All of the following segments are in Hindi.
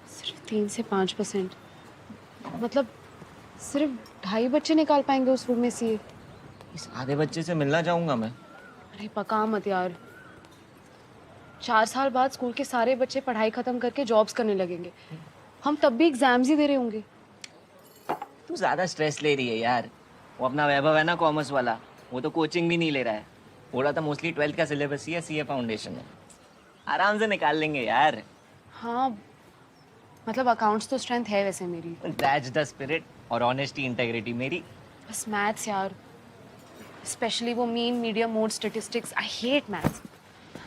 सिर्फ 3 से 5%, मतलब सिर्फ 2.5 बच्चे निकाल पाएंगे उस रूम में से। इस आधे बच्चे से मिलना चाहूंगा मैं। अरे पका मत यार, 4 साल बाद स्कूल के सारे बच्चे पढ़ाई खत्म करके जॉब्स करने लगेंगे, हम तब भी एग्जाम्स ही दे रहे होंगे। तू ज्यादा स्ट्रेस ले रही है यार। वो अपना वैभव है ना कॉमर्स वाला, वो तो कोचिंग भी नहीं ले रहा है। बोल रहा था मोस्टली 12th का सिलेबस ही है सीए फाउंडेशन में, आराम से निकाल लेंगे यार। हाँ मतलब अकाउंट्स तो स्ट्रेंथ है वैसे मेरी। दैट्स द स्पिरिट, और ऑनेस्टी इंटेग्रिटी मेरी। बस मैथ्स यार, स्पेशली वो mean medium mode statistics, I hate maths.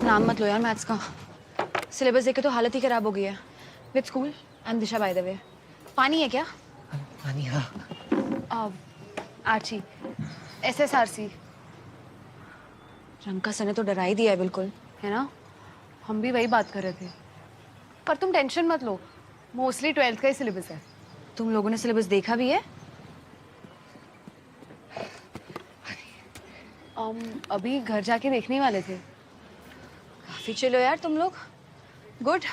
नाम मत लो यार मैथ्स का, सिलेबस देखे तो हालत ही खराब हो गई है। With school I am Disha by the way. पानी है क्या? पानी? हाँ। Archie, SSRC। रंका सर ने तो डरा ही दिया है बिल्कुल, है ना? हम भी वही बात कर रहे थे। पर तुम टेंशन मत लो, मोस्टली 12th का ही सिलेबस है। तुम लोगों ने सिलेबस देखा भी है? अभी घर जाके देखने वाले थे। काफी चिल हो यार तुम लोग, गुड।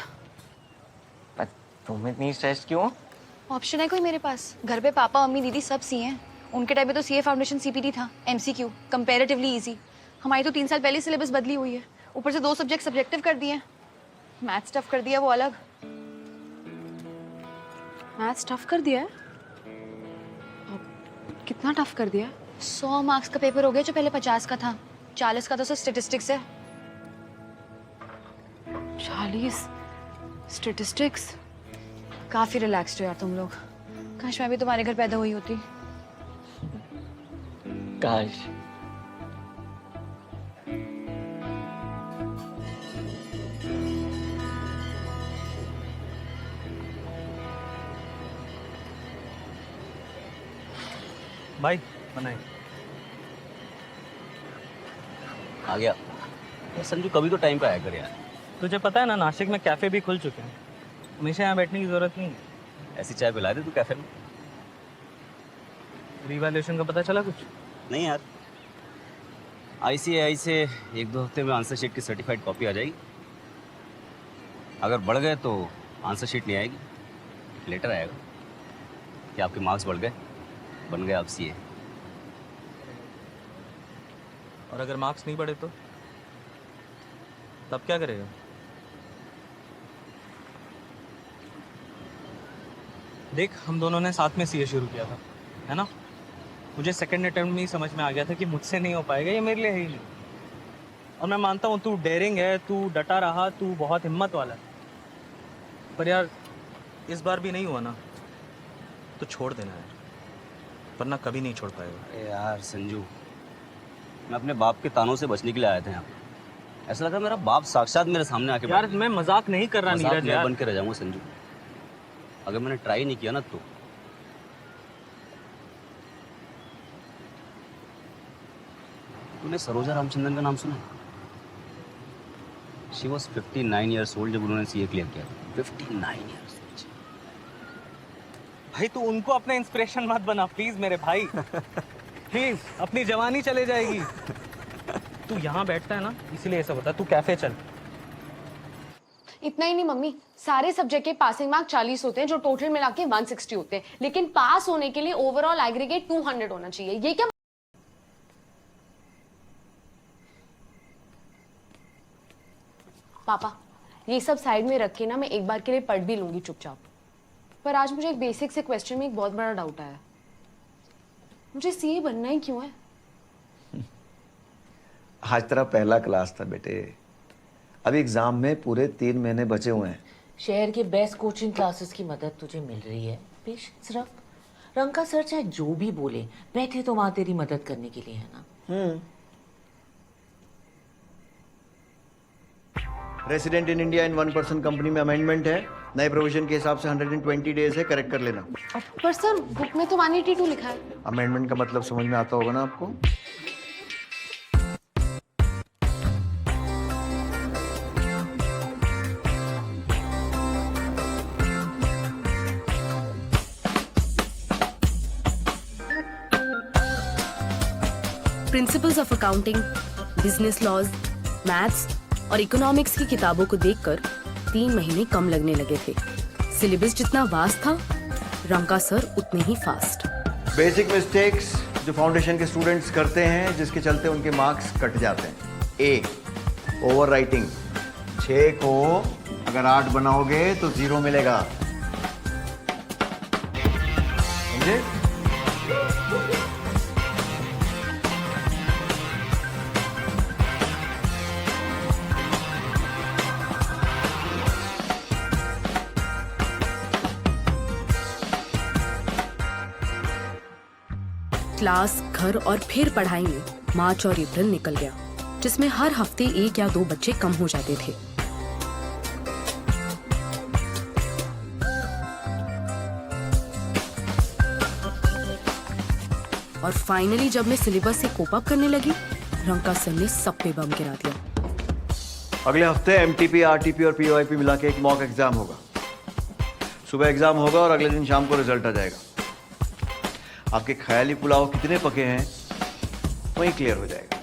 पर तुम इतनी स्ट्रेस्ड क्यों? ऑप्शन है कोई मेरे पास? घर पे पापा मम्मी दीदी सब सी हैं। उनके टाइम पे तो सीए फाउंडेशन CPT था, MCQ, कंपैरेटिवली इजी। हमारी तो 3 साल पहले सिलेबस बदली हुई है, ऊपर से 2 सब्जेक्ट सब्जेक्टिव कर दिए। मैथ्स टफ कर दिया, वो अलग। मैथ्स टफ कर दिया है? कितना टफ कर दिया? 100 मार्क्स का पेपर हो गया जो पहले 50 का था। 40 का तो सिर्फ स्टेटिस्टिक्स है। 40 स्टेटिस्टिक्स? काफी रिलैक्स्ड हो यार तुम लोग। काश मैं भी तुम्हारे घर पैदा हुई होती। काश। भाई बनाए आ गया। यार संजू कभी तो टाइम पे आया कर यार। तुझे पता है ना, नासिक में कैफे भी खुल चुके हैं, हमेशा यहाँ बैठने की जरूरत नहीं है। ऐसी चाय पिला दे तू कैफे में। रिवैल्यूएशन का पता चला कुछ? नहीं यार, ICAI से 1-2 हफ्ते में आंसर शीट की सर्टिफाइड कॉपी आ जाएगी। अगर बढ़ गए तो आंसर शीट नहीं आएगी, लेटर आएगा कि आपके मार्क्स बढ़ गए, बन गए आप CA। और अगर मार्क्स नहीं बढ़े तो तब क्या करेगा? देख, हम दोनों ने साथ में CA शुरू किया था, है ना? मुझे सेकंड अटेम्प्ट में ही समझ में आ गया था कि मुझसे नहीं हो पाएगा, ये मेरे लिए है ही नहीं। और मैं मानता हूँ तू डेयरिंग है, तू डटा रहा, तू बहुत हिम्मत वाला है, पर यार इस बार भी नहीं हुआ ना तो छोड़ देना यार, वरना कभी नहीं छोड़ पाएगा। अरे यार संजू, मैं अपने बाप के तानों से बचने के लिए आया था यहाँ। ऐसा लगा मेरा बाप साक्षात मेरे सामने आके यार मैं मजाक नहीं कर रहा नीरज यार। बन के रह जाऊंगा संजू, अगर मैंने ट्राई नहीं किया ना तो। तूने सरोजा रामचंद्रन का नाम सुना? शी वॉज 59 ईयर्स ओल्ड जब उन्होंने CA क्लियर किया। 59 ईयर्स। भाई तू उनको अपना इंस्पिरेशन मत बना प्लीज मेरे भाई। प्लीज, अपनी जवानी चले जाएगी। तू यहाँ बैठता है ना इसीलिए ऐसा होता है, तू कैफे चल। इतना ही नहीं मम्मी, सारे सब्जेक्ट के पासिंग मार्क 40 होते हैं जो टोटल मिला के 160 होते हैं, लेकिन पास होने के लिए ओवरऑल एग्रीगेट 200 होना चाहिए। ये क्या? पापा ये सब साइड में रख के ना मैं एक बार के लिए पढ़ भी लूंगी चुपचाप, पर आज मुझे एक बेसिक से क्वेश्चन में एक बहुत बड़ा डाउट आया। मुझे CA बनना ही क्यों है? आज तेरा पहला क्लास था बेटे, अभी एग्जाम में पूरे 3 महीने बचे हुए हैं। शहर के बेस्ट कोचिंग क्लासेस की मदद तुझे मिल रही है, पेशेंस रख। रंका सर चाहे जो भी बोले, बैठे तो वहां तेरी मदद करने के लिए, है ना? Resident in India in 1% company में अमेंडमेंट है, नए प्रोविजन के हिसाब से 120 डेज है, करेक्ट कर लेना। पर सर बुक में तो 182 लिखा है। अमेंडमेंट का मतलब समझ में आता होगा ना आपको? Principles of accounting, business laws, maths, और इकोनॉमिक्स की किताबों को देखकर 3 महीने कम लगने लगे थे। सिलेबस जितना वास्ट था, रंका सर उतने ही फास्ट। बेसिक मिस्टेक्स जो फाउंडेशन के स्टूडेंट्स करते हैं, जिसके चलते उनके मार्क्स कट जाते हैं। ए, ओवर राइटिंग। 6 को अगर 8 बनाओगे तो 0 मिलेगा, समझे? क्लास, घर और फिर पढ़ाई में मार्च और अप्रैल निकल गया, जिसमें हर हफ्ते 1 या 2 बच्चे कम हो जाते थे। और फाइनली जब मैं सिलेबस से कोप अप करने लगी, रंका सर ने सब पे बम गिरा दिया। अगले हफ्ते एमटीपी, आरटीपी और पीओआईपी मिला के एक मॉक एग्जाम होगा। सुबह एग्जाम होगा और अगले दिन शाम को रिजल्ट आ जाएगा। आपके ख्याली पुलाव कितने पके हैं वही क्लियर हो जाएगा।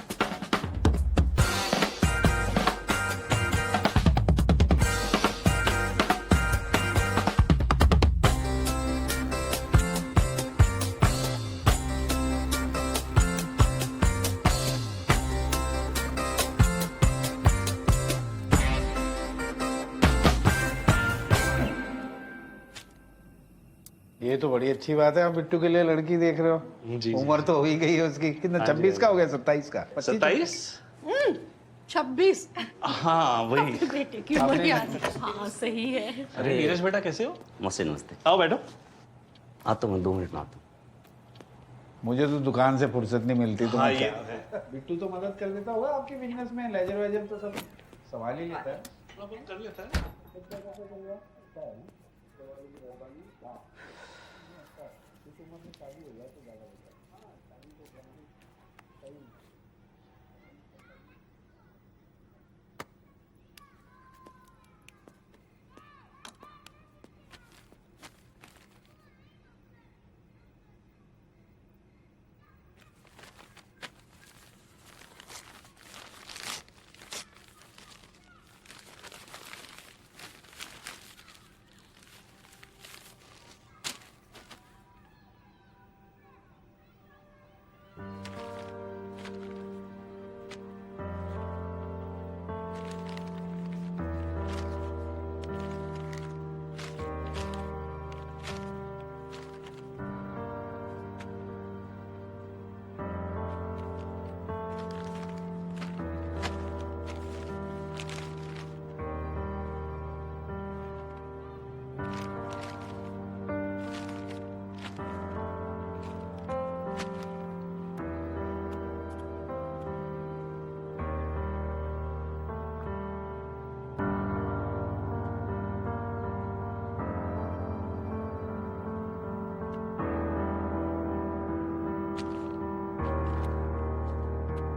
ये तो बड़ी अच्छी बात है। आप बिट्टू के लिए लड़की देख रहे हो। जी, उम्र तो हो ही गई है उसकी। कितना 26 का हो गया? 27 का? 27? 26। हाँ वही। बेटे की उम्र याद है। हाँ सही है। अरे नीरज बेटा कैसे हो? नमस्ते नमस्ते। आओ बैठो। आता हूँ मैं 2 मिनट में आता हूँ। मुझे तो दुकान से फुर्सत नहीं मिलती। तो हाँ मैं ये क्या- है। बिट्टू तो मदद कर देता होगा आपके बिजनेस में। लेजर वेजर तो सब संभाल ही लेता है। कर लेता है।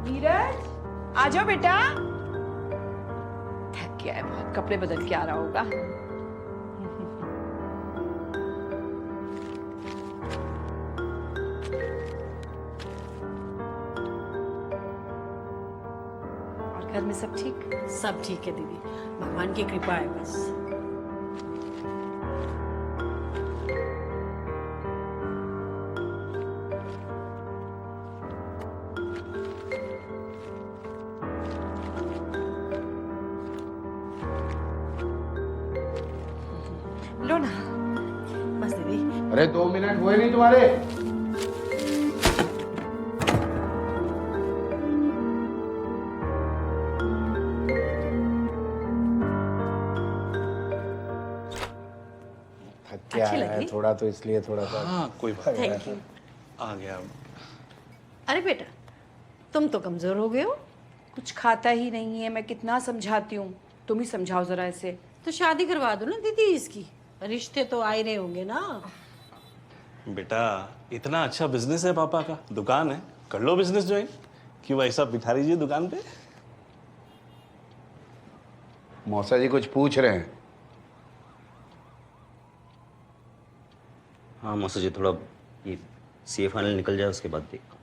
नीरज आ जाओ बेटा। थक गया है बहुत, कपड़े बदल के आ रहा होगा। और घर में सब ठीक? सब ठीक है दीदी, भगवान की कृपा है बस। लो ना। बस दीदी। अरे 2 मिनट हुए नहीं तुम्हारे? थक के अच्छी आया है लगी? थोड़ा, तो इसलिए थोड़ा सा। हाँ कोई बात नहीं। Thank you. आ गया अब। अरे बेटा तुम तो कमजोर हो गए हो, कुछ खाता ही नहीं है। मैं कितना समझाती हूँ, तुम ही समझाओ जरा इसे। तो शादी करवा दो ना दीदी इसकी, रिश्ते तो आ ही रहे होंगे ना। बेटा इतना अच्छा बिजनेस है पापा का, दुकान है, कर लो बिजनेस ज्वाइन। क्यों ऐसा बिठा लीजिए दुकान पे। मौसा जी कुछ पूछ रहे हैं? हाँ मौसा जी, थोड़ा ये CA फाइनल निकल जाए उसके बाद देखता हूँ।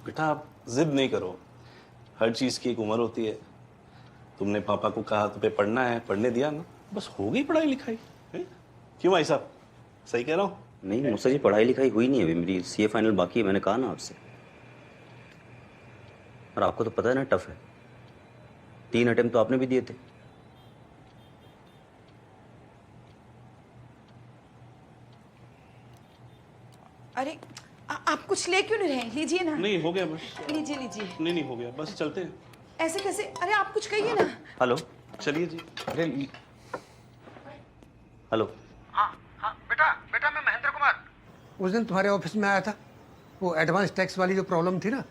बेटा आप जिद नहीं करो, हर चीज की एक उम्र होती है। तुमने पापा को कहा तुम्हें पढ़ना है, पढ़ने दिया ना, बस हो गई पढ़ाई लिखाई है? क्यों भाई साहब, सही कह रहा हूँ? नहीं मुझसे जी पढ़ाई लिखाई हुई नहीं है अभी, मेरी सीए फाइनल बाकी है, मैंने कहा ना आपसे। और आपको तो पता है ना टफ है, 3 अटेम्प्ट तो आपने भी दिए थे। अरे आप कुछ ले क्यों नहीं रहे? लीजिए ना। नहीं हो गया बस। लीजिए लीजिए। नहीं हो गया, बस चलते हैं। ऐसे कैसे? अरे आप कुछ कहिए ना। हेलो चलिए जी। अरे हेलो। बेटा मैं महेंद्र कुमार। उस दिन तुम्हारे ऑफिस में आया था, वो एडवांस टैक्स वाली जो प्रॉब्लम थी ना।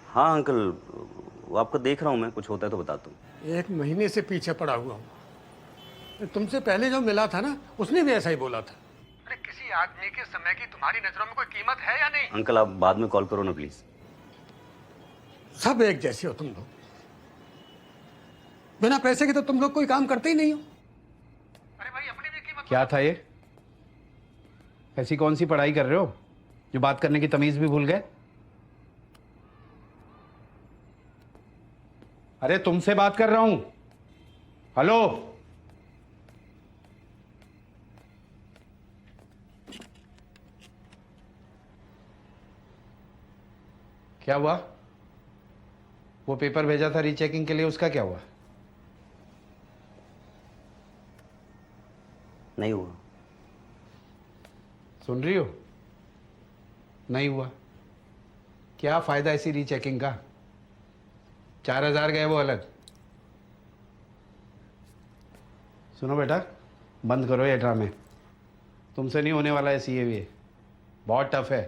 हाँ अंकल, वो आपको देख रहा हूँ मैं, कुछ होता है तो बताता हूँ। 1 महीने से पीछे पड़ा हुआ हूँ। तुमसे पहले जो मिला था ना, उसने भी ऐसा ही बोला था। अरे किसी आदमी के समय की तुम्हारी नजरों में कोई कीमत है या नहीं? अंकल आप बाद में कॉल करो ना प्लीज। सब एक जैसे हो तुम लोग, बिना पैसे के तो तुम लोग कोई काम करते ही नहीं हो। अरे भाई अपनी भी कीमत। क्या था ये? ऐसी कौन सी पढ़ाई कर रहे हो जो बात करने की तमीज भी भूल गए? अरे तुमसे बात कर रहा हूं। हेलो। क्या हुआ? वो पेपर भेजा था रीचेकिंग के लिए, उसका क्या हुआ? नहीं हुआ। सुन रही हो? नहीं हुआ। क्या फायदा इसी रीचेकिंग का? 4000 गए वो अलग। सुनो बेटा, बंद करो ये ड्रामे। तुमसे नहीं होने वाला है सीए भी। बहुत टफ है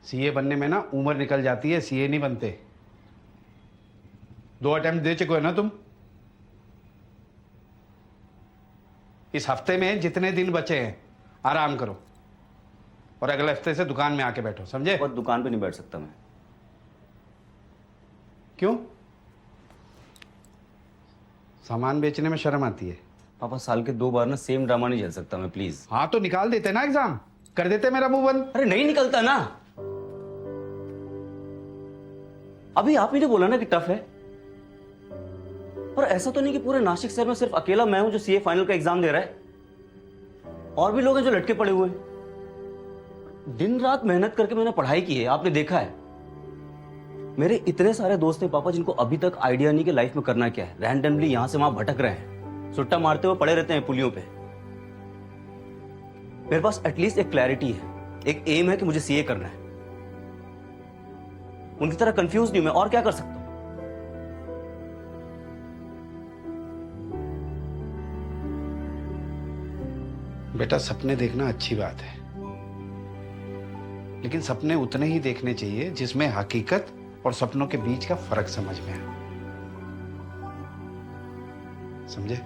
सीए बनने में ना, उम्र निकल जाती है, सीए नहीं बनते। 2 अटेम्प्ट दे चुके हो ना तुम। इस हफ्ते में जितने दिन बचे हैं आराम करो, और अगले हफ्ते से दुकान में आके बैठो, समझे? और दुकान पे नहीं बैठ सकता मैं। क्यों? सामान बेचने में शर्म आती है? पापा साल के 2 बार ना सेम ड्रामा नहीं झेल सकता मैं, प्लीज। हाँ तो निकाल देते ना एग्जाम, कर देते मेरा मुंह बंद। अरे नहीं निकलता ना। अभी आप ही ने बोला ना कि टफ है। और ऐसा तो नहीं कि पूरे नासिक शहर में सिर्फ अकेला मैं हूं जो सीए फाइनल का एग्जाम दे रहा है। और भी लोग हैं जो लटके पड़े हुए हैं। दिन रात मेहनत करके मैंने पढ़ाई की है, आपने देखा है। मेरे इतने सारे दोस्त हैं पापा जिनको अभी तक आइडिया नहीं कि लाइफ में करना क्या है, रैंडमली यहां से वहां भटक रहे हैं, सुट्टा मारते हुए पड़े रहते हैं पुलियों पे। मेरे पास एटलीस्ट एक क्लैरिटी है, एक एम है कि मुझे सीए करना है। उनकी तरह कंफ्यूज नहीं हूं मैं, और क्या कर सकता हूं? बेटा सपने देखना अच्छी बात है, लेकिन सपने उतने ही देखने चाहिए जिसमें हकीकत और सपनों के बीच का फर्क समझ में आए, समझे?